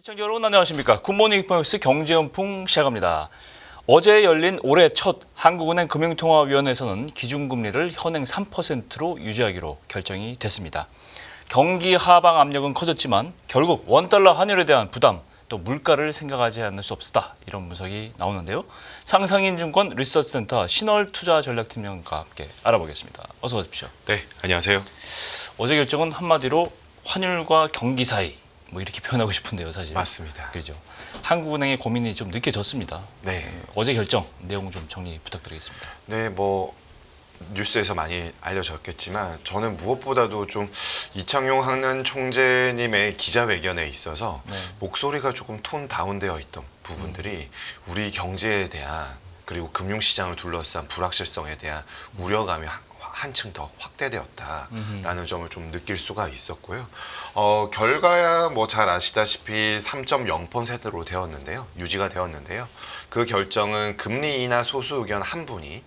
시청자 여러분 안녕하십니까. 굿모닝 이코노믹스 경제연풍 시작합니다. 어제 열린 올해 첫 한국은행 금융통화위원회에서는 기준금리를 현행 3%로 유지하기로 결정이 됐습니다. 경기 하방 압력은 커졌지만 결국 원달러 환율에 대한 부담, 또 물가를 생각하지 않을 수 없다. 이런 분석이 나오는데요. 상상인증권 리서치센터 신월투자전략팀장과 함께 알아보겠습니다. 어서 오십시오. 네, 안녕하세요. 어제 결정은 한마디로 환율과 경기 사이 뭐 이렇게 표현하고 싶은데요, 사실. 맞습니다. 그렇죠. 한국은행의 고민이 좀 느껴졌습니다. 네. 어제 결정 내용 좀 정리 부탁드리겠습니다. 네, 뭐 뉴스에서 많이 알려졌겠지만 저는 무엇보다도 좀 이창용 한은 총재님의 기자회견에 있어서 목소리가 조금 톤 다운되어 있던 부분들이 우리 경제에 대한 그리고 금융시장을 둘러싼 불확실성에 대한 우려감이 한층 더 확대되었다라는 점을 좀 느낄 수가 있었고요. 결과야 뭐 잘 아시다시피 3.0%로 되었는데요. 유지가 되었는데요. 그 결정은 금리 인하 소수 의견 한 분이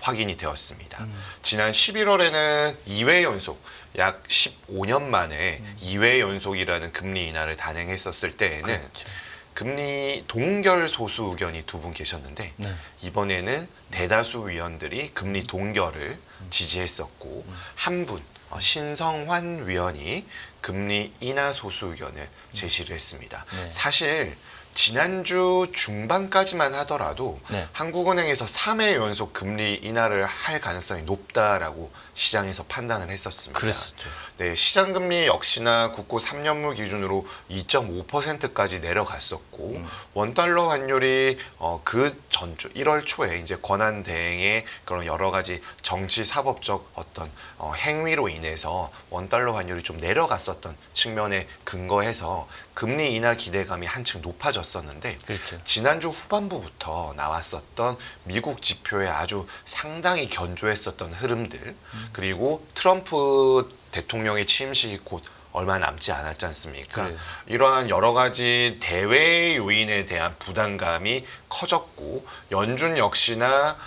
확인이 되었습니다. 지난 11월에는 2회 연속, 약 15년 만에 2회 연속이라는 금리 인하를 단행했었을 때에는 그렇죠. 금리 동결 소수 의견이 두 분 계셨는데 이번에는 대다수 위원들이 금리 동결을 지지했었고 한 분 신성환 위원이 금리 인하 소수 의견을 제시를 했습니다. 사실 지난주 중반까지만 하더라도 한국은행에서 3회 연속 금리 인하를 할 가능성이 높다라고 시장에서 판단을 했었습니다. 그랬었죠. 네, 시장 금리 역시나 국고 3년물 기준으로 2.5%까지 내려갔었고 원달러 환율이 그 전주 1월 초에 이제 권한 대행의 그런 여러 가지 정치 사법적 어떤 행위로 인해서 원달러 환율이 좀 내려갔었던 측면에 근거해서 금리 인하 기대감이 한층 높아졌었는데 그렇죠. 지난주 후반부부터 나왔었던 미국 지표에 아주 상당히 견조했었던 흐름들 그리고 트럼프 대통령의 취임식이 곧 얼마 남지 않았지 않습니까? 그래요. 이러한 여러 가지 대외 요인에 대한 부담감이 커졌고 연준 역시나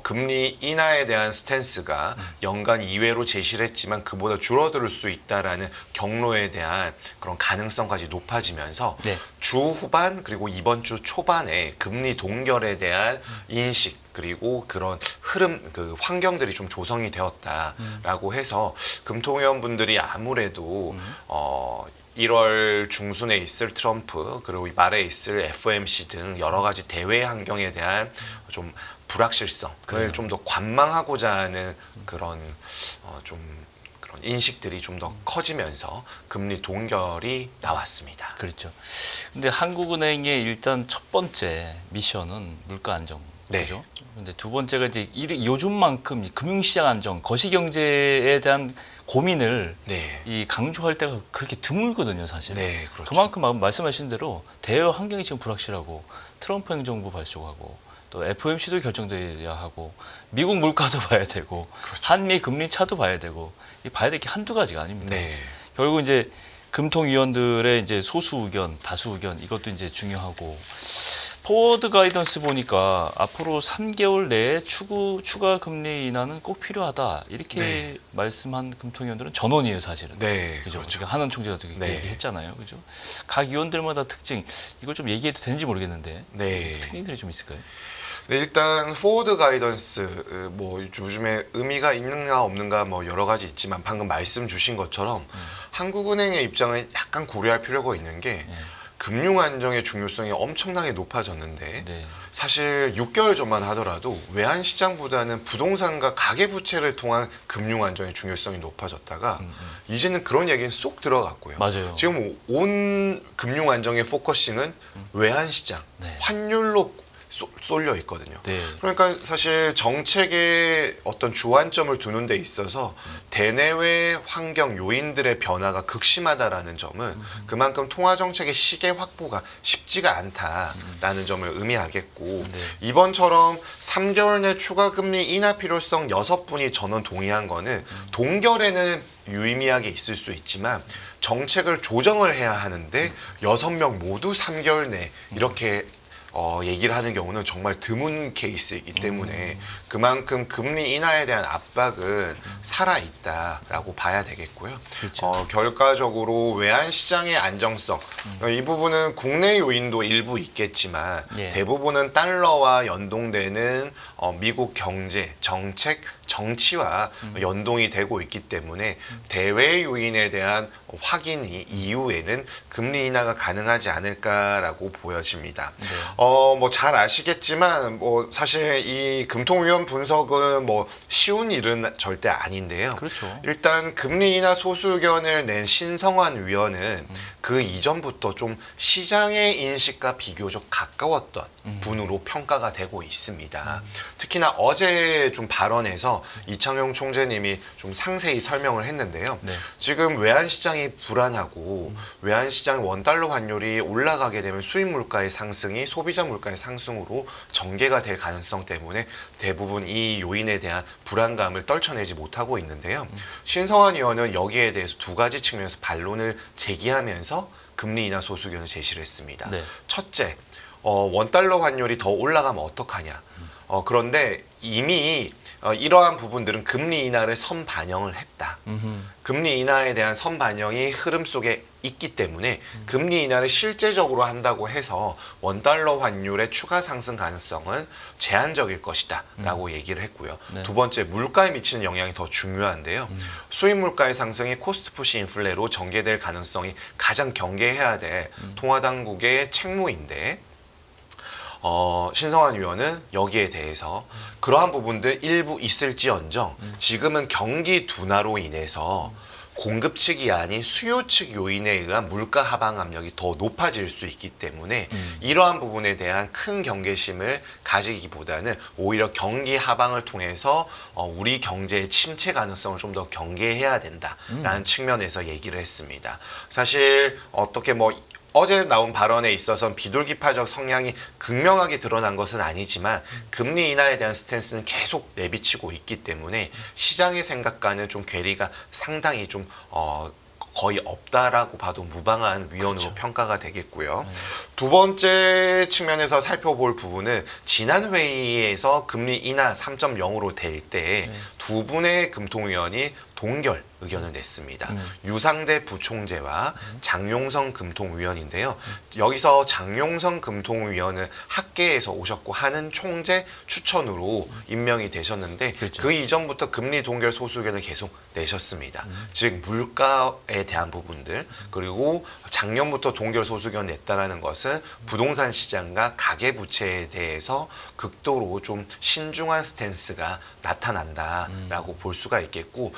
금리 인하에 대한 스탠스가 연간 2회로 제시를 했지만 그보다 줄어들 수 있다라는 경로에 대한 그런 가능성까지 높아지면서 주 후반 그리고 이번 주 초반에 금리 동결에 대한 인식 그리고 그런 흐름, 그 환경들이 좀 조성이 되었다라고 해서 금통위원분들이 아무래도 1월 중순에 있을 트럼프 그리고 말에 있을 FOMC 등 여러 가지 대외 환경에 대한 좀 불확실성을 좀 더 관망하고자 하는 그런 그런 인식들이 좀 더 커지면서 금리 동결이 나왔습니다. 그렇죠. 근데 한국은행의 일단 첫 번째 미션은 물가 안정. 그죠? 근데 두 번째가 이제 요즘만큼 금융시장 안정, 거시경제에 대한 고민을 이 강조할 때가 그렇게 드물거든요, 사실. 그렇죠. 그만큼 말씀하신 대로 대외 환경이 지금 불확실하고 트럼프 행정부 발족하고 또 FOMC도 결정돼야 하고 미국 물가도 봐야 되고 한미 금리 차도 봐야 되고 봐야 될 게 한두 가지가 아닙니다. 결국 이제 금통위원들의 이제 소수 의견, 다수 의견 이것도 이제 중요하고. 포워드 가이던스 보니까 앞으로 3개월 내에 추가 금리 인하는 꼭 필요하다 이렇게 말씀한 금통위원들은 전원이에요, 사실은. 그죠? 그러니까 한원 총재가 얘기했잖아요, 그죠? 각 위원들마다 특징 이걸 좀 얘기해도 되는지 모르겠는데 특징들이 좀 있을까요? 일단 포워드 가이던스 뭐 요즘에 의미가 있는가 없는가 뭐 여러 가지 있지만 방금 말씀 주신 것처럼 한국은행의 입장을 약간 고려할 필요가 있는 게. 금융 안정의 중요성이 엄청나게 높아졌는데 사실 6개월 전만 하더라도 외환 시장보다는 부동산과 가계부채를 통한 금융 안정의 중요성이 높아졌다가 이제는 그런 얘기는 쏙 들어갔고요. 맞아요. 지금 온 금융 안정의 포커싱은 외환 시장, 환율로 쏠려 있거든요. 그러니까 사실 정책의 어떤 주안점을 두는 데 있어서 대내외 환경 요인들의 변화가 극심하다라는 점은 그만큼 통화 정책의 시계 확보가 쉽지가 않다라는 점을 의미하겠고 이번처럼 3개월 내 추가 금리 인하 필요성 6분이 전원 동의한 거는 동결에는 유의미하게 있을 수 있지만 정책을 조정을 해야 하는데 6명 모두 3개월 내 이렇게 얘기를 하는 경우는 정말 드문 케이스이기 때문에 그만큼 금리 인하에 대한 압박은 살아있다라고 봐야 되겠고요. 그렇죠. 결과적으로 외환시장의 안정성, 이 부분은 국내 요인도 일부 있겠지만 예. 대부분은 달러와 연동되는 미국 경제, 정책, 정치와 연동이 되고 있기 때문에 대외 요인에 대한 확인이 이후에는 금리 인하가 가능하지 않을까라고 보여집니다. 네. 뭐 잘 아시겠지만 뭐 사실 이 금통위원 분석은 뭐 쉬운 일은 절대 아닌데요. 그렇죠. 일단 금리 인하 소수 의견을 낸 신성환 위원은 그 이전부터 좀 시장의 인식과 비교적 가까웠던 분으로 평가가 되고 있습니다. 특히나 어제 좀 발언에서 이창용 총재님이 좀 상세히 설명을 했는데요. 네. 지금 외환시장이 불안하고 외환시장 원달러 환율이 올라가게 되면 수입 물가의 상승이 소비자 물가의 상승으로 전개가 될 가능성 때문에 대부분 이 요인에 대한 불안감을 떨쳐내지 못하고 있는데요. 신성환 의원은 여기에 대해서 두 가지 측면에서 반론을 제기하면서 금리 인하 소수 의견을 제시를 했습니다. 네. 첫째, 원달러 환율이 더 올라가면 어떡하냐. 그런데 이미 이러한 부분들은 금리 인하를 선반영을 했다. 금리 인하에 대한 선반영이 흐름 속에 있기 때문에 금리 인하를 실제적으로 한다고 해서 원달러 환율의 추가 상승 가능성은 제한적일 것이다 라고 얘기를 했고요. 네. 두 번째, 물가에 미치는 영향이 더 중요한데요. 수입 물가의 상승이 코스트 푸시 인플레로 전개될 가능성이 가장 경계해야 될 통화당국의 책무인데 신성환 의원은 여기에 대해서 그러한 부분들 일부 있을지언정 지금은 경기 둔화로 인해서 공급 측이 아닌 수요 측 요인에 의한 물가 하방 압력이 더 높아질 수 있기 때문에 이러한 부분에 대한 큰 경계심을 가지기보다는 오히려 경기 하방을 통해서 우리 경제의 침체 가능성을 좀 더 경계해야 된다라는 측면에서 얘기를 했습니다. 사실 어떻게 뭐 어제 나온 발언에 있어서는 비둘기파적 성향이 극명하게 드러난 것은 아니지만 금리 인하에 대한 스탠스는 계속 내비치고 있기 때문에 시장의 생각과는 좀 괴리가 상당히 좀 거의 없다라고 봐도 무방한 위원으로 그렇죠. 평가가 되겠고요. 두 번째 측면에서 살펴볼 부분은 지난 회의에서 금리 인하 3.0으로 될 때 두 분의 금통위원이 동결 의견을 냈습니다. 유상대 부총재와 장용성 금통위원인데요. 여기서 장용성 금통위원은 학계에서 오셨고 하는 총재 추천으로 임명이 되셨는데 그렇죠. 그 이전부터 금리 동결 소수 의견을 계속 내셨습니다. 즉 물가에 대한 부분들 그리고 작년부터 동결 소수 의견을 냈다라는 것은 부동산 시장과 가계 부채에 대해서 극도로 좀 신중한 스탠스가 나타난다라고 볼 수가 있겠고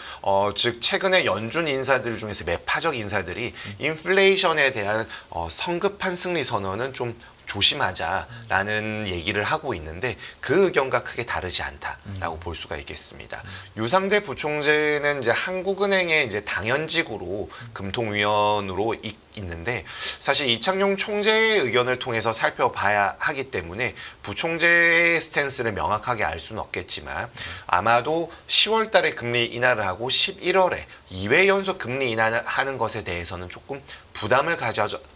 즉 최근에 연준 인사들 중에서 매파적 인사들이 인플레이션에 대한 성급한 승리 선언은 좀 조심하자라는 얘기를 하고 있는데 그 의견과 크게 다르지 않다라고 볼 수가 있겠습니다. 유상대 부총재는 이제 한국은행의 이제 당연직으로 금통위원으로 있는데 사실 이창용 총재의 의견을 통해서 살펴봐야 하기 때문에 부총재의 스탠스를 명확하게 알 수는 없겠지만 아마도 10월 달에 금리 인하를 하고 11월에 2회 연속 금리 인하를 하는 것에 대해서는 조금 부담을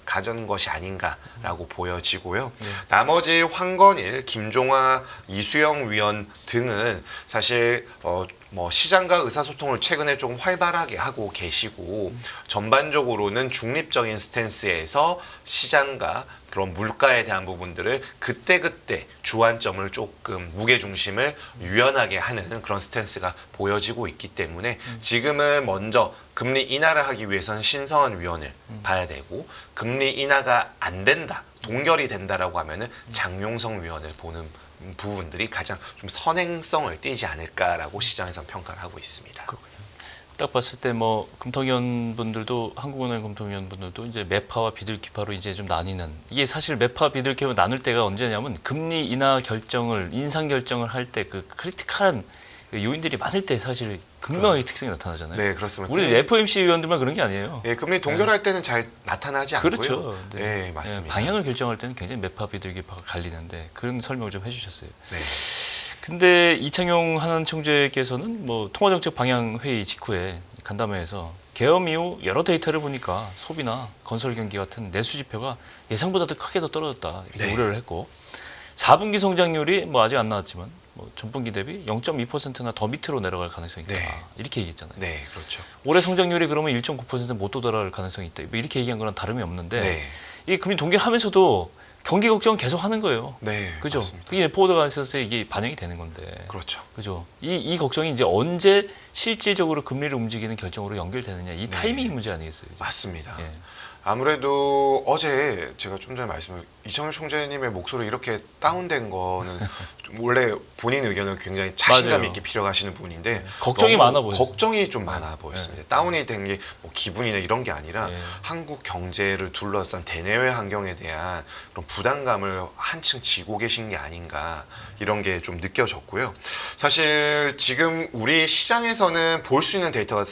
가진 것이 아닌가라고 보여지고요. 나머지 황건일, 김종화, 이수영 위원 등은 사실 뭐 시장과 의사소통을 최근에 좀 활발하게 하고 계시고 전반적으로는 중립적인 스탠스에서 시장과 그런 물가에 대한 부분들을 그때그때 주안점을 조금 무게중심을 유연하게 하는 그런 스탠스가 보여지고 있기 때문에 지금은 먼저 금리 인하를 하기 위해서는 신성환 위원을 봐야 되고 금리 인하가 안 된다, 동결이 된다라고 하면은 장용성 위원을 보는 부분들이 가장 좀 선행성을 띠지 않을까라고 시장에서 평가를 하고 있습니다. 딱 봤을 때 뭐 금통위원 분들도 한국은행 금통위원 분들도 이제 매파와 비둘기파로 이제 좀 나뉘는 이게 사실 매파 비둘기파 나눌 때가 언제냐면 금리 인하 결정을 인상 결정을 할 때 그 크리티컬한 요인들이 많을 때 사실 극명하게 특성이 나타나잖아요. 네, 그렇습니다. 우리 FOMC 위원들만 그런 게 아니에요. 예, 금리 동결할 때는 잘 나타나지 않고요. 그렇죠. 네, 맞습니다. 방향을 결정할 때는 굉장히 매파 비둘기파가 갈리는데 그런 설명을 좀 해주셨어요. 네. 근데 이창용 한한 총재께서는 뭐 통화정책 방향 회의 직후에 간담회에서 계엄 이후 여러 데이터를 보니까 소비나 건설 경기 같은 내수 지표가 예상보다도 크게 더 떨어졌다 이렇게 네. 우려를 했고 4분기 성장률이 뭐 아직 안 나왔지만 뭐 전분기 대비 0.2%나 더 밑으로 내려갈 가능성이 있다 네. 이렇게 얘기했잖아요. 네, 그렇죠. 올해 성장률이 그러면 1.9%못 도달할 가능성이 있다. 뭐 이렇게 얘기한 거랑 다름이 없는데 네, 이게 금리 동결 하면서도 경기 걱정은 계속 하는 거예요. 네, 그죠? 맞습니다. 그게 포워드 가이던스에 이게 반영이 되는 건데. 그렇죠. 그죠? 이 걱정이 이제 언제 실질적으로 금리를 움직이는 결정으로 연결되느냐 이 타이밍이 문제 아니겠어요? 이제? 맞습니다. 예. 아무래도 어제 제가 좀 전에 말씀을 이창용 총재님의 목소리 이렇게 다운된 거는 좀 원래 본인 의견을 굉장히 자신감 맞아요. 있게 필요하시는 분인데 걱정이 너무 많아 보였어요. 걱정이 좀 많아 보였습니다. 다운이 된 게 뭐 기분이나 이런 게 아니라 예. 한국 경제를 둘러싼 대내외 환경에 대한 그런 부담감을 한층 지고 계신 게 아닌가 이런 게 좀 느껴졌고요. 사실 지금 우리 시장에서는 볼 수 있는 데이터가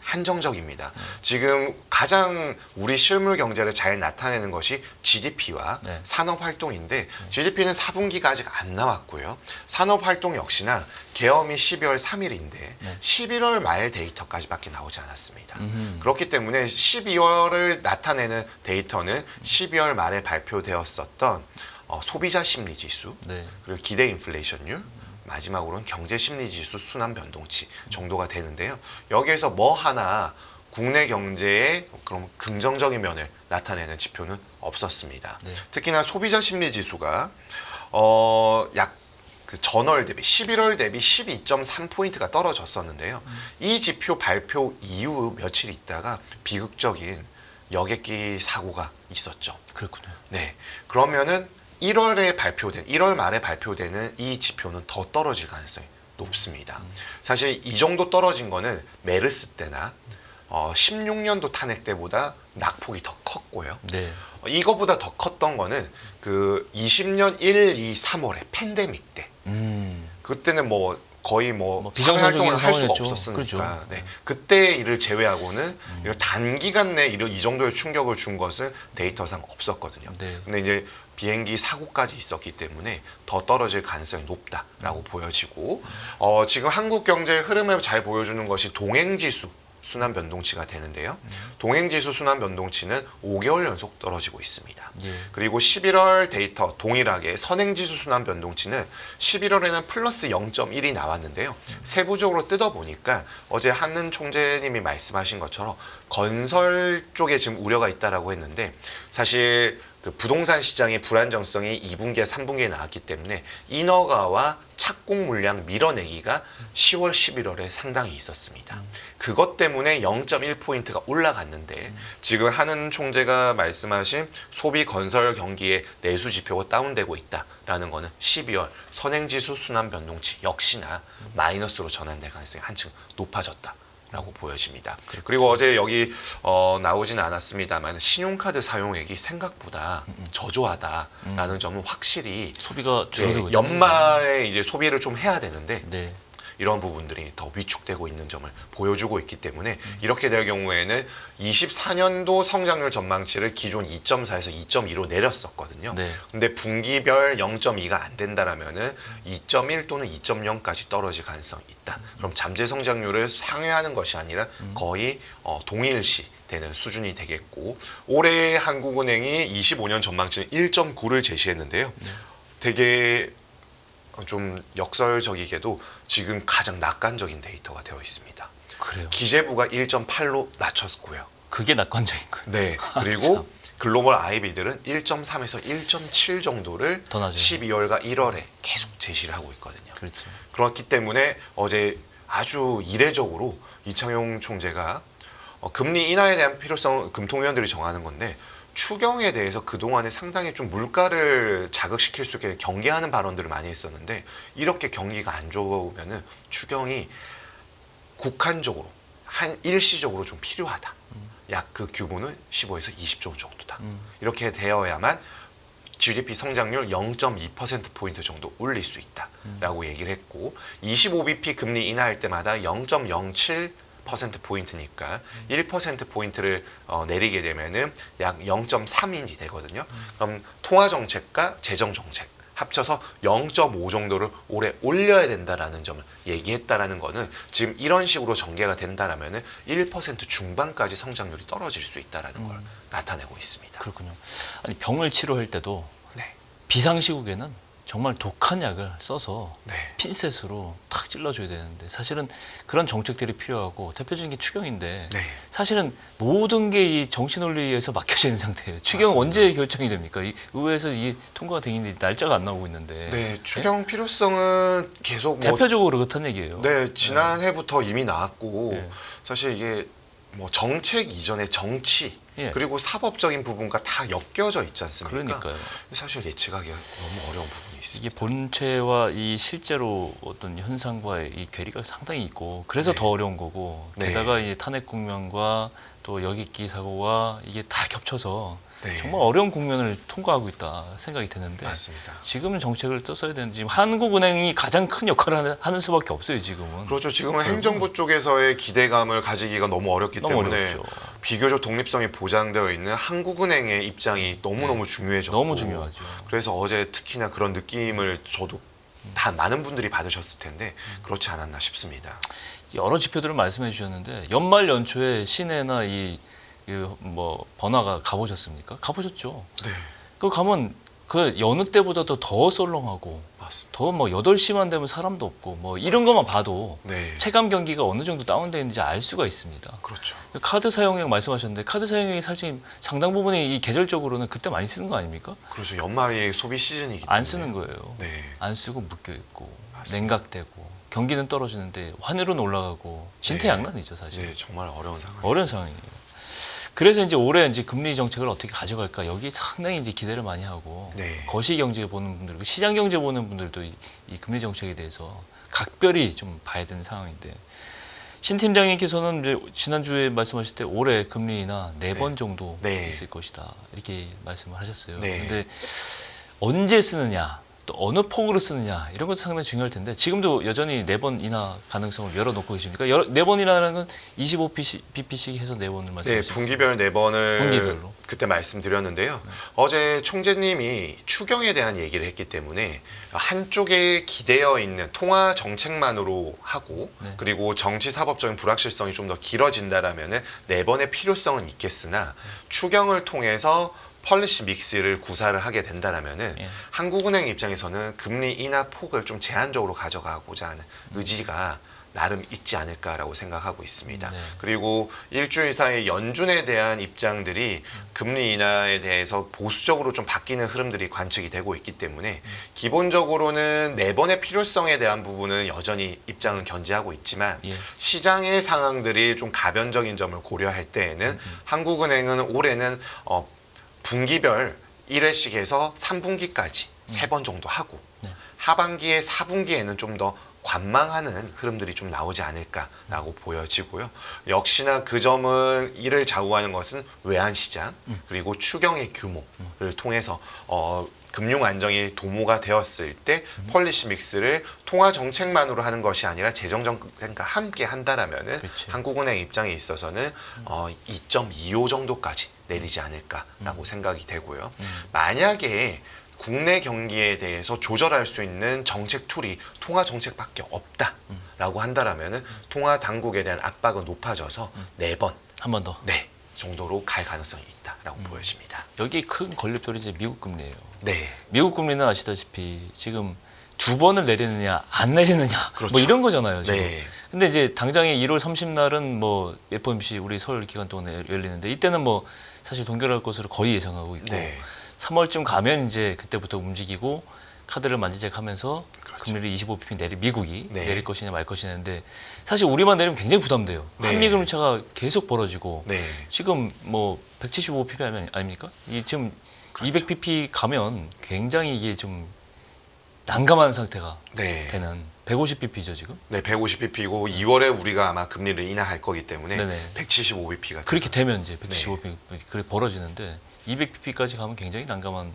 한정적입니다. 지금 가장 우리 실물 경제를 잘 나타내는 것이 GDP와 네. 산업 활동인데 GDP는 4분기가 아직 안 나왔고요. 산업 활동 역시나 계엄이 12월 3일인데 네. 11월 말 데이터까지밖에 나오지 않았습니다. 음흠. 그렇기 때문에 12월을 나타내는 데이터는 12월 말에 발표되었었던 소비자 심리 지수 네. 그리고 기대 인플레이션율 마지막으로는 경제 심리 지수 순환 변동치 정도가 되는데요. 여기에서 뭐 하나 국내 경제의 그런 긍정적인 면을 나타내는 지표는 없었습니다. 네. 특히나 소비자 심리 지수가 약 그 전월 대비 11월 대비 12.3포인트가 떨어졌었는데요. 이 지표 발표 이후 며칠 있다가 비극적인 여객기 사고가 있었죠. 그렇군요. 네. 그러면은 1월 말에 발표되는 이 지표는 더 떨어질 가능성이 높습니다. 사실 이 정도 떨어진 거는 메르스 때나 16년도 탄핵 때보다 낙폭이 더 컸고요. 네. 이거보다 더 컸던 거는 그 20년 1, 2, 3월에 팬데믹 때 그때는 뭐 거의 뭐 사회 비정상적인 활동을 할 수가 상황이었죠. 없었으니까 그렇죠. 네. 그때 일을 제외하고는 이런 단기간 내에 이 정도의 충격을 준 것은 데이터상 없었거든요. 네. 근데 이제 비행기 사고까지 있었기 때문에 더 떨어질 가능성이 높다라고 보여지고 지금 한국 경제의 흐름을 잘 보여주는 것이 동행지수 순환 변동치가 되는데요. 동행지수 순환 변동치는 5개월 연속 떨어지고 있습니다. 예. 그리고 11월 데이터 동일하게 선행지수 순환 변동치는 11월에는 플러스 0.1이 나왔는데요. 세부적으로 뜯어보니까 어제 한은 총재님이 말씀하신 것처럼 건설 쪽에 지금 우려가 있다라고 했는데 사실 그 부동산 시장의 불안정성이 2분기에 3분기에 나왔기 때문에 인허가와 착공 물량 밀어내기가 10월, 11월에 상당히 있었습니다. 그것 때문에 0.1포인트가 올라갔는데 지금 한은 총재가 말씀하신 소비 건설 경기의 내수 지표가 다운되고 있다라는 거는 12월 선행지수 순환 변동치 역시나 마이너스로 전환될 가능성이 한층 높아졌다. 라고 보여집니다. 그리고 어제 여기 나오진 않았습니다만 신용카드 사용액이 생각보다 저조하다라는 점은 확실히 소비가 네, 줄어들고 있죠. 연말에 이제 소비를 좀 해야 되는데 네. 이런 부분들이 더 위축되고 있는 점을 보여주고 있기 때문에 이렇게 될 경우에는 24년도 성장률 전망치를 기존 2.4에서 2.2로 내렸었거든요. 네. 근데 분기별 0.2가 안 된다라면은 2.1 또는 2.0까지 떨어질 가능성이 있다. 그럼 잠재 성장률을 상회하는 것이 아니라 거의 동일시 되는 수준이 되겠고 올해 한국은행이 25년 전망치는 1.9를 제시했는데요. 되게 좀 역설적이게도 지금 가장 낙관적인 데이터가 되어 있습니다. 그래요. 기재부가 1.8로 낮췄고요. 그게 낙관적인 거예요. 네. 그리고 글로벌 IB들은 1.3에서 1.7 정도를 더 낮아요. 12월과 1월에 계속 제시를 하고 있거든요. 그렇죠. 그렇기 때문에 어제 아주 이례적으로 이창용 총재가 금리 인하에 대한 필요성 금통위원들이 정하는 건데 추경에 대해서 그동안에 상당히 좀 물가를 자극시킬 수 있게 경계하는 발언들을 많이 했었는데 이렇게 경기가 안 좋으면은 추경이 국한적으로 한 일시적으로 좀 필요하다. 약 그 규모는 15에서 20조 정도다. 이렇게 되어야만 GDP 성장률 0.2%포인트 정도 올릴 수 있다라고 얘기를 했고 25bp 금리 인하할 때마다 0.07%포인트니까 1%포인트를 내리게 되면은 약 0.3인이 되거든요. 그럼 통화정책과 재정정책 합쳐서 0.5 정도를 올해 올려야 된다라는 점을 얘기했다라는 거는 지금 이런 식으로 전개가 된다라면은 1% 중반까지 성장률이 떨어질 수 있다라는 걸 나타내고 있습니다. 그렇군요. 아니 병을 치료할 때도 네. 비상시국에는 정말 독한 약을 써서 네. 핀셋으로 탁 찔러줘야 되는데 사실은 그런 정책들이 필요하고 대표적인 게 추경인데 네. 사실은 모든 게 이 정치논리에서 막혀져 있는 상태예요. 추경 맞습니다. 언제 결정이 됩니까? 이 의회에서 이게 통과가 되는데 날짜가 안 나오고 있는데 네, 추경 필요성은 계속 뭐 대표적으로 그렇다는 얘기예요. 네, 지난해부터 이미 나왔고 네. 사실 이게 뭐 정책 이전의 정치 예. 그리고 사법적인 부분과 다 엮여져 있지 않습니까? 그러니까요. 사실 예측하기 너무 어려운 부분이 있습니다. 이게 본체와 이 실제로 어떤 현상과의 이 괴리가 상당히 있고 그래서 네. 더 어려운 거고 네. 게다가 이 탄핵 국면과 또 여객기 사고가 이게 다 겹쳐서 네. 정말 어려운 국면을 통과하고 있다 생각이 드는데 맞습니다. 지금 정책을 떴어야 되는데 지금 한국은행이 가장 큰 역할을 하는 수밖에 없어요 지금은. 그렇죠. 지금은 행정부 쪽에서의 기대감을 가지기가 너무 어렵기 너무 때문에 어렵죠. 비교적 독립성이 보장되어 있는 한국은행의 입장이 너무너무 중요해졌고 너무 중요하죠. 그래서 어제 특히나 그런 느낌을 저도 다 많은 분들이 받으셨을 텐데 그렇지 않았나 싶습니다. 여러 지표들을 말씀해 주셨는데 연말 연초에 시내나 이 뭐 번화가 가보셨습니까? 가보셨죠. 네, 그 가면 그 여느 때보다도 더 썰렁하고 맞습니다. 더 뭐 8시만 되면 사람도 없고 뭐 이런 것만 봐도 네, 체감 경기가 어느 정도 다운되어 있는지 알 수가 있습니다. 그렇죠. 카드 사용액 말씀하셨는데 카드 사용액이 사실 상당 부분이 이 계절적으로는 그때 많이 쓰는 거 아닙니까? 그렇죠. 연말이 소비 시즌이기 때문에 안 쓰는 거예요. 네, 안 쓰고 묶여 있고 맞습니다. 냉각되고 경기는 떨어지는데 환율은 올라가고 진퇴양난이죠 사실. 네, 정말 어려운 상황. 어려운 상황이에요. 그래서 이제 올해 이제 금리 정책을 어떻게 가져갈까 여기 상당히 이제 기대를 많이 하고 네. 거시 경제 보는 분들, 시장 경제 보는 분들도 이 금리 정책에 대해서 각별히 좀 봐야 되는 상황인데 신 팀장님께서는 이제 지난주에 말씀하실 때 올해 금리 인하 4번 정도 네. 있을 것이다 이렇게 말씀을 하셨어요. 네. 근데 언제 쓰느냐 또 어느 폭으로 쓰느냐 이런 것도 상당히 중요할 텐데 지금도 여전히 4번 인하 가능성을 열어놓고 계십니까? 4번 인하라는 건 25bp씩 해서 4번을 네, 말씀하시죠? 분기별 4번을 분기별로. 그때 말씀드렸는데요. 어제 총재님이 추경에 대한 얘기를 했기 때문에 한쪽에 기대어 있는 통화 정책만으로 하고 네. 그리고 정치 사법적인 불확실성이 좀 더 길어진다라면은 4번의 필요성은 있겠으나 추경을 통해서 펄리시 믹스를 구사를 하게 된다라면은 예. 한국은행 입장에서는 금리 인하 폭을 좀 제한적으로 가져가고자 하는 의지가 나름 있지 않을까라고 생각하고 있습니다. 네. 그리고 일주일 사이 연준에 대한 입장들이 금리 인하에 대해서 보수적으로 좀 바뀌는 흐름들이 관측이 되고 있기 때문에 기본적으로는 4번의 필요성에 대한 부분은 여전히 입장은 견지하고 있지만 예. 시장의 상황들이 좀 가변적인 점을 고려할 때에는 한국은행은 올해는 분기별 1회씩 해서 3분기까지 3번 정도 하고 네. 하반기에 4분기에는 좀 더 관망하는 흐름들이 좀 나오지 않을까라고 보여지고요. 역시나 그 점은 이를 좌우하는 것은 외환시장 그리고 추경의 규모를 통해서 금융 안정이 도모가 되었을 때 폴리시 믹스를 통화 정책만으로 하는 것이 아니라 재정 정책과 함께 한다라면은 그치. 한국은행 입장에 있어서는 2.25 정도까지 내리지 않을까라고 생각이 되고요. 만약에 국내 경기에 대해서 조절할 수 있는 정책 툴이 통화 정책밖에 없다라고 한다라면은 통화 당국에 대한 압박은 높아져서 4번, 한 번 더. 네 정도로 갈 가능성이 있다라고 보여집니다. 여기 큰 걸림돌이 이제 미국 금리예요. 네, 미국 금리는 아시다시피 지금 2번을 내리느냐 안 내리느냐 그렇죠. 뭐 이런 거잖아요. 지금. 네, 근데 이제 당장에 1월 30날은 뭐 FOMC 우리 설 기간 동안에 열리는데 이때는 뭐 사실 동결할 것으로 거의 예상하고 있고 네, 3월쯤 가면 이제 그때부터 움직이고 카드를 만지작하면서 그렇죠. 금리를 25bp 미국이 네. 내릴 것이냐 말 것이냐인데 사실 우리만 내리면 굉장히 부담돼요. 네. 한미 금리 차가 계속 벌어지고 네, 지금 뭐 175bp 아닙니까? 이 지금 그렇죠. 200bp 가면 굉장히 이게 좀 난감한 상태가 네. 되는 150bp죠 지금. 네, 150bp고 2월에 우리가 아마 금리를 인하할 거기 때문에 네네. 175bp가 그렇게 되면 이제 네. 175bp 그래 벌어지는데 200bp까지 가면 굉장히 난감한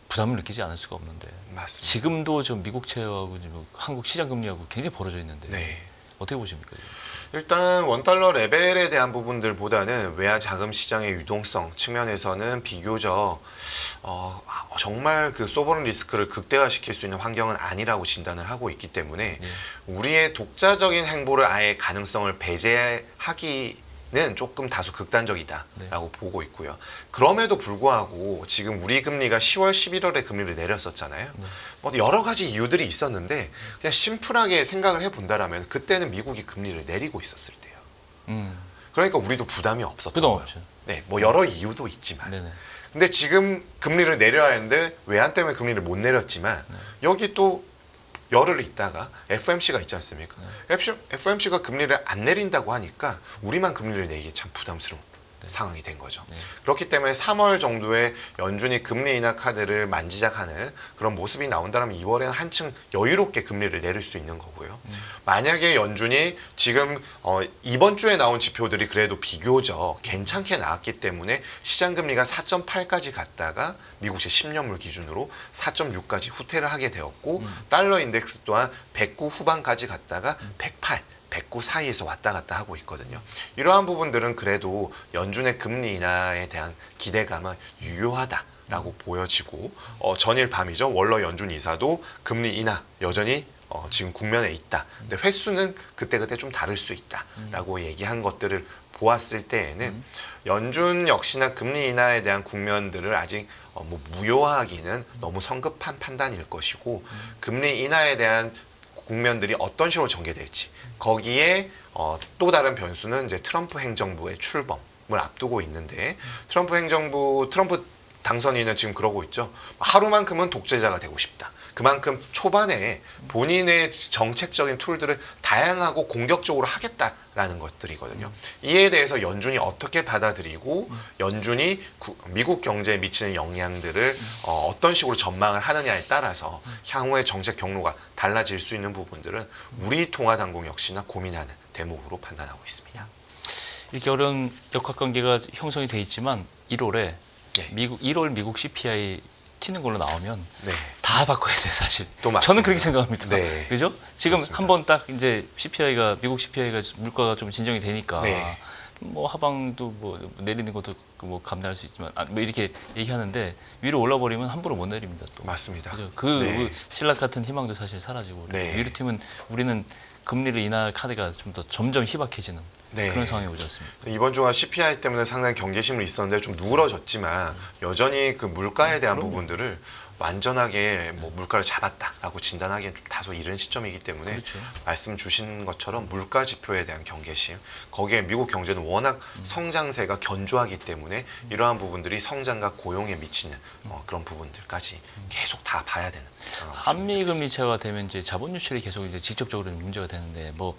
부담을 느끼지 않을 수가 없는데 맞습니다. 지금도 좀 미국 채하고 한국 시장 금리하고 굉장히 벌어져 있는데 네. 어떻게 보십니까? 일단 원달러 레벨에 대한 부분들보다는 외화 자금 시장의 유동성 측면에서는 비교적 정말 그 소버런 리스크를 극대화시킬 수 있는 환경은 아니라고 진단을 하고 있기 때문에 예. 우리의 독자적인 행보를 아예 가능성을 배제하기는 조금 다소 극단적이다라고 보고 있고요. 그럼에도 불구하고 지금 우리 금리가 10월, 11월에 금리를 내렸었잖아요. 뭐 여러 가지 이유들이 있었는데 그냥 심플하게 생각을 해본다라면 그때는 미국이 금리를 내리고 있었을 때요. 그러니까 우리도 부담이 없었던 부담 거예요. 없죠. 네, 뭐 여러 이유도 있지만. 네네. 근데 지금 금리를 내려야 하는데 외환 때문에 금리를 못 내렸지만 여기 또 열흘 있다가 FOMC가 있지 않습니까? FOMC가 금리를 안 내린다고 하니까 우리만 금리를 내기에 참 부담스러운 상황이 된 거죠. 네. 그렇기 때문에 3월 정도에 연준이 금리 인하 카드를 만지작하는 그런 모습이 나온다면 2월에는 한층 여유롭게 금리를 내릴 수 있는 거고요. 만약에 연준이 지금 이번 주에 나온 지표들이 그래도 비교적 괜찮게 나왔기 때문에 시장 금리가 4.8까지 갔다가 미국의 10년물 기준으로 4.6까지 후퇴를 하게 되었고 달러 인덱스 또한 109 후반까지 갔다가 108 109 사이에서 왔다 갔다 하고 있거든요. 이러한 부분들은 그래도 연준의 금리 인하에 대한 기대감은 유효하다라고 보여지고 전일 밤이죠. 월러 연준 이사도 금리 인하 여전히 지금 국면에 있다. 근데 횟수는 그때그때 좀 다를 수 있다라고 얘기한 것들을 보았을 때에는 연준 역시나 금리 인하에 대한 국면들을 아직 뭐 무효화하기는 너무 성급한 판단일 것이고 금리 인하에 대한 국면들이 어떤 식으로 전개될지 거기에 또 다른 변수는 이제 트럼프 행정부의 출범을 앞두고 있는데 트럼프 당선인은 지금 그러고 있죠. 하루만큼은 독재자가 되고 싶다. 그만큼 초반에 본인의 정책적인 툴들을 다양하고 공격적으로 하겠다라는 것들이거든요. 이에 대해서 연준이 어떻게 받아들이고 연준이 미국 경제에 미치는 영향들을 어떤 식으로 전망을 하느냐에 따라서 향후의 정책 경로가 달라질 수 있는 부분들은 우리 통화당국 역시나 고민하는 대목으로 판단하고 있습니다. 이렇게 어려운 역학관계가 형성이 돼 있지만 1월에 네. 1월 미국 CPI 튀는 걸로 나오면 네. 다 바꿔야 돼요, 사실. 또 맞습니다. 저는 그렇게 생각합니다. 네. 그죠? 지금 맞습니다. 한번 딱 이제 미국 CPI가 물가가 좀 진정이 되니까 네. 뭐 하방도 뭐 내리는 것도 뭐 감당할 수 있지만 뭐 이렇게 얘기하는데 위로 올라버리면 함부로 못 내립니다. 또. 맞습니다. 그죠? 그 네. 신락 같은 희망도 사실 사라지고 네. 위로 튀면 우리는 금리를 인하할 카드가 좀 더 점점 희박해지는 네. 그런 상황이 오지 않습니까? 이번 주가 CPI 때문에 상당히 경계심을 있었는데 좀 누그러졌지만 여전히 그 물가에 대한 부분들을 완전하게 뭐 물가를 잡았다라고 진단하기엔 좀 다소 이른 시점이기 때문에 그렇죠. 말씀 주신 것처럼 물가 지표에 대한 경계심 거기에 미국 경제는 워낙 성장세가 견조하기 때문에 이러한 부분들이 성장과 고용에 미치는 그런 부분들까지 계속 다 봐야 되는 한미 금리 차가 되면 이제 자본 유출이 계속 이제 직접적으로 문제가 되는데 뭐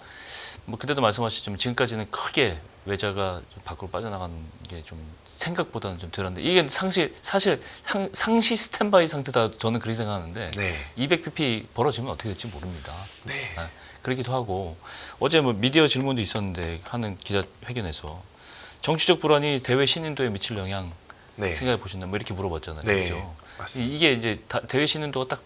그때도 말씀하셨지만 지금까지는 크게 외자가 좀 밖으로 빠져나가는 게 좀 생각보다는 좀 덜한데 이게 사실 상시 스탠바이 상태다 저는 그렇게 생각하는데 네. 200pp 벌어지면 어떻게 될지 모릅니다. 네. 네, 그렇기도 하고 어제 뭐 미디어 질문도 있었는데 하는 기자회견에서 정치적 불안이 대외 신인도에 미칠 영향 네. 생각해 보신다 뭐 이렇게 물어봤잖아요. 네. 그죠? 맞습니다. 이게 이제 대외 신인도가 딱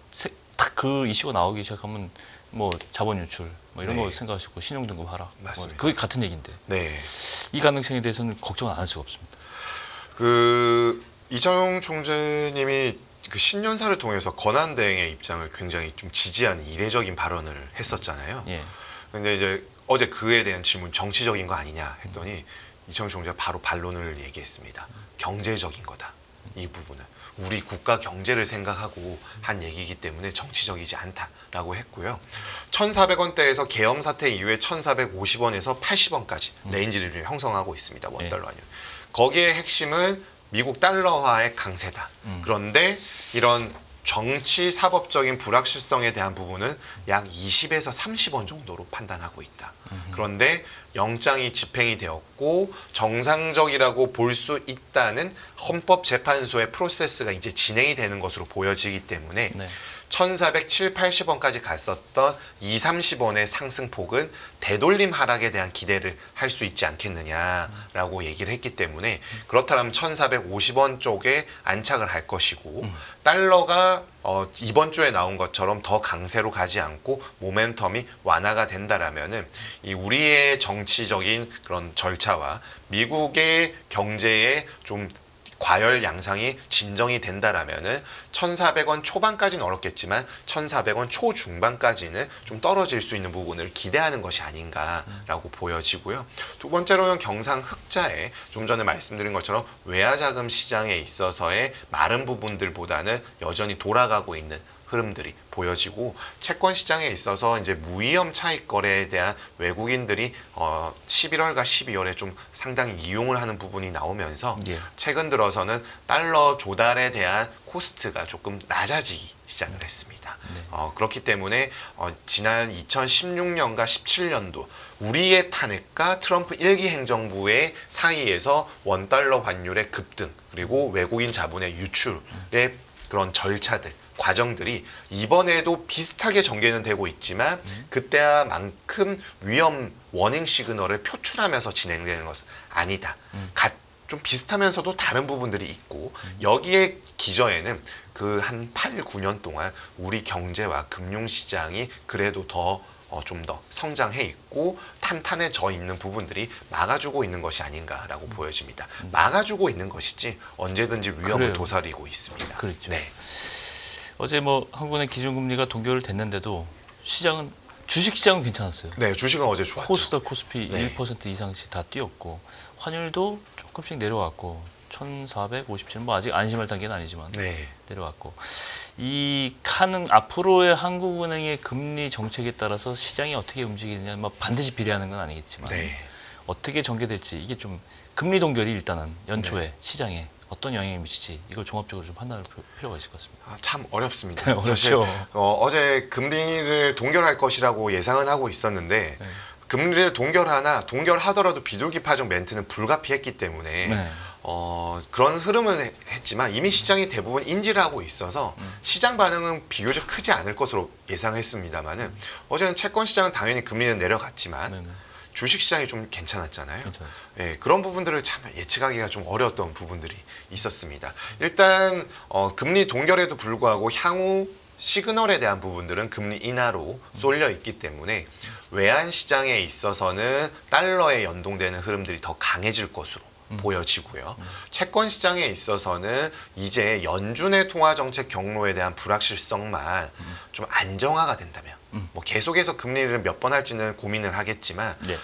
그 이슈가 나오기 시작하면 뭐 자본 유출 뭐 이런 네. 거 생각하시고 신용 등급 하락 맞습니다. 뭐 그게 같은 얘기인데 네. 이 가능성에 대해서는 걱정을 안 할 수가 없습니다. 그 이정용 총재님이 그 신년사를 통해서 권한 대행의 입장을 굉장히 좀 지지하는 이례적인 발언을 했었잖아요. 예. 근데 이제 어제 그에 대한 질문 정치적인 거 아니냐 했더니 이정용 총재가 바로 반론을 얘기했습니다. 경제적인 거다. 이 부분은 우리 국가 경제를 생각하고 한 얘기이기 때문에 정치적이지 않다라고 했고요. 1,400원대에서 계엄 사태 이후에 1,450원에서 80원까지 레인지를 형성하고 있습니다. 원달러 환율. 거기에 핵심은 미국 달러화의 강세다. 그런데 이런 정치 사법적인 불확실성에 대한 부분은 약 20에서 30원 정도로 판단하고 있다. 그런데 영장이 집행이 되었고 정상적이라고 볼 수 있다는 헌법재판소의 프로세스가 이제 진행이 되는 것으로 보여지기 때문에 네. 1,407, 80원까지 갔었던 2, 30원의 상승폭은 되돌림 하락에 대한 기대를 할 수 있지 않겠느냐라고 얘기를 했기 때문에 그렇다면 1,450원 쪽에 안착을 할 것이고 달러가 이번 주에 나온 것처럼 더 강세로 가지 않고 모멘텀이 완화가 된다라면은 이 우리의 정치적인 그런 절차와 미국의 경제에 좀 과열 양상이 진정이 된다라면은 1,400원 초반까지는 어렵겠지만 1,400원 초중반까지는 좀 떨어질 수 있는 부분을 기대하는 것이 아닌가라고 보여지고요. 두 번째로는 경상 흑자에 좀 전에 말씀드린 것처럼 외화자금 시장에 있어서의 마른 부분들보다는 여전히 돌아가고 있는 흐름들이 보여지고 채권 시장에 있어서 이제 무위험 차익 거래에 대한 외국인들이 11월과 12월에 좀 상당히 이용을 하는 부분이 나오면서 예. 최근 들어서는 달러 조달에 대한 코스트가 조금 낮아지기 시작을 했습니다. 네. 그렇기 때문에 지난 2016년과 17년도 우리의 탄핵과 트럼프 1기 행정부의 사이에서 원달러 환율의 급등 그리고 외국인 자본의 유출의 그런 절차들 과정들이 이번에도 비슷하게 전개는 되고 있지만 그때만큼 위험 워닝 시그널을 표출하면서 진행되는 것은 아니다. 좀 비슷하면서도 다른 부분들이 있고 여기에 기저에는 그 한 8, 9년 동안 우리 경제와 금융시장이 그래도 좀 더 성장해 있고 탄탄해져 있는 부분들이 막아주고 있는 것이 아닌가라고 보여집니다. 막아주고 있는 것이지 언제든지 위험을 그래요. 도사리고 있습니다. 그렇죠. 네. 어제 뭐 한국은행 기준금리가 동결을 됐는데도 시장은 주식 시장은 괜찮았어요. 네, 주식은 어제 좋았죠. 코스닥 코스피 네. 1% 이상씩 다 뛰었고 환율도 조금씩 내려왔고 1,457 뭐 아직 안심할 단계는 아니지만 네. 내려왔고 이 칸은 앞으로의 한국은행의 금리 정책에 따라서 시장이 어떻게 움직이느냐 뭐 반드시 비례하는 건 아니겠지만 네. 어떻게 전개될지 이게 좀 금리 동결이 일단은 연초에 네. 시장에 어떤 영향을 미칠지 이걸 종합적으로 좀 판단할 필요가 있을 것 같습니다. 참 어렵습니다. 어렵죠. 사실 어제 금리를 동결할 것이라고 예상은 하고 있었는데 네. 금리를 동결하더라도 비둘기파적 멘트는 불가피했기 때문에 네. 그런 흐름은 했지만 이미 시장이 대부분 인지를 하고 있어서 시장 반응은 비교적 크지 않을 것으로 예상했습니다만은 어제는 채권 시장은 당연히 금리는 내려갔지만 네네. 주식 시장이 좀 괜찮았잖아요. 괜찮았죠. 예, 그런 부분들을 참 예측하기가 좀 어려웠던 부분들이 있었습니다. 일단 금리 동결에도 불구하고 향후 시그널에 대한 부분들은 금리 인하로 쏠려 있기 때문에 외환 시장에 있어서는 달러에 연동되는 흐름들이 더 강해질 것으로 보여지고요. 채권 시장에 있어서는 이제 연준의 통화 정책 경로에 대한 불확실성만 좀 안정화가 된다면 뭐 계속해서 금리를 몇 번 할지는 고민을 하겠지만 네.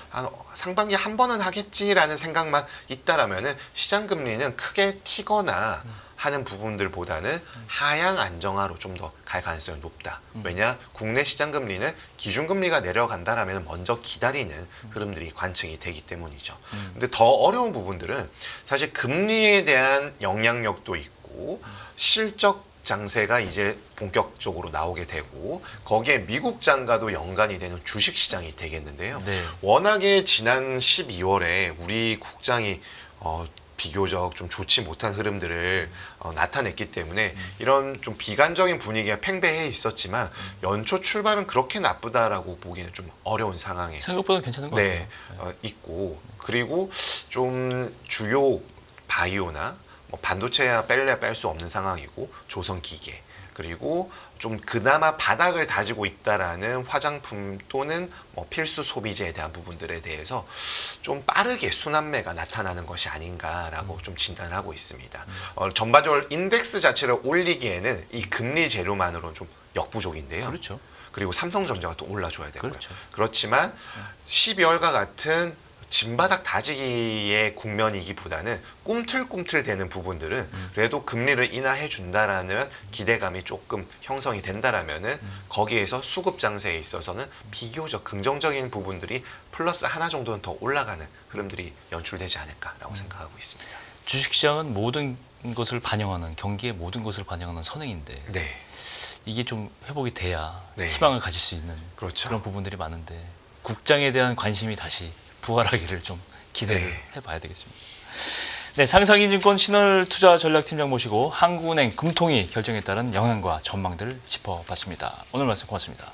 상반기 한 번은 하겠지라는 생각만 있다라면은 시장 금리는 크게 튀거나 하는 부분들보다는 하향 안정화로 좀 더 갈 가능성이 높다. 왜냐 국내 시장 금리는 기준 금리가 내려간다라면 먼저 기다리는 흐름들이 관측이 되기 때문이죠. 근데 더 어려운 부분들은 사실 금리에 대한 영향력도 있고 실적 장세가 이제 본격적으로 나오게 되고 거기에 미국 장과도 연관이 되는 주식 시장이 되겠는데요. 네. 워낙에 지난 12월에 우리 국장이 비교적 좀 좋지 못한 흐름들을 나타냈기 때문에 이런 좀 비관적인 분위기가 팽배해 있었지만 연초 출발은 그렇게 나쁘다라고 보기는 좀 어려운 상황에 생각보다 괜찮은 것 네, 같아요. 있고 그리고 좀 주요 바이오나 뭐 반도체야 뺄래야 뺄 수 없는 상황이고 조선기계 그리고 좀 그나마 바닥을 다지고 있다라는 화장품 또는 뭐 필수 소비재에 대한 부분들에 대해서 좀 빠르게 순환매가 나타나는 것이 아닌가라고 좀 진단을 하고 있습니다. 전반적으로 인덱스 자체를 올리기에는 이 금리 재료만으로는 좀 역부족인데요. 그렇죠. 그리고 삼성전자가 또 올라줘야 되고요. 그렇죠. 그렇지만 12월과 같은 진바닥 다지기의 국면이기보다는 꿈틀꿈틀대는 부분들은 그래도 금리를 인하해 준다라는 기대감이 조금 형성이 된다라면은 거기에서 수급 장세에 있어서는 비교적 긍정적인 부분들이 플러스 하나 정도는 더 올라가는 흐름들이 연출되지 않을까라고 생각하고 있습니다. 주식시장은 모든 것을 반영하는 경기의 모든 것을 반영하는 선행인데 네, 이게 좀 회복이 돼야 네. 희망을 가질 수 있는 그렇죠. 그런 부분들이 많은데 국장에 대한 관심이 다시 부활하기를 좀 기대를 네. 해봐야 되겠습니다. 네, 상상인증권 신월투자전략팀장 모시고 한국은행 금통위 결정에 따른 영향과 전망들을 짚어봤습니다. 오늘 말씀 고맙습니다.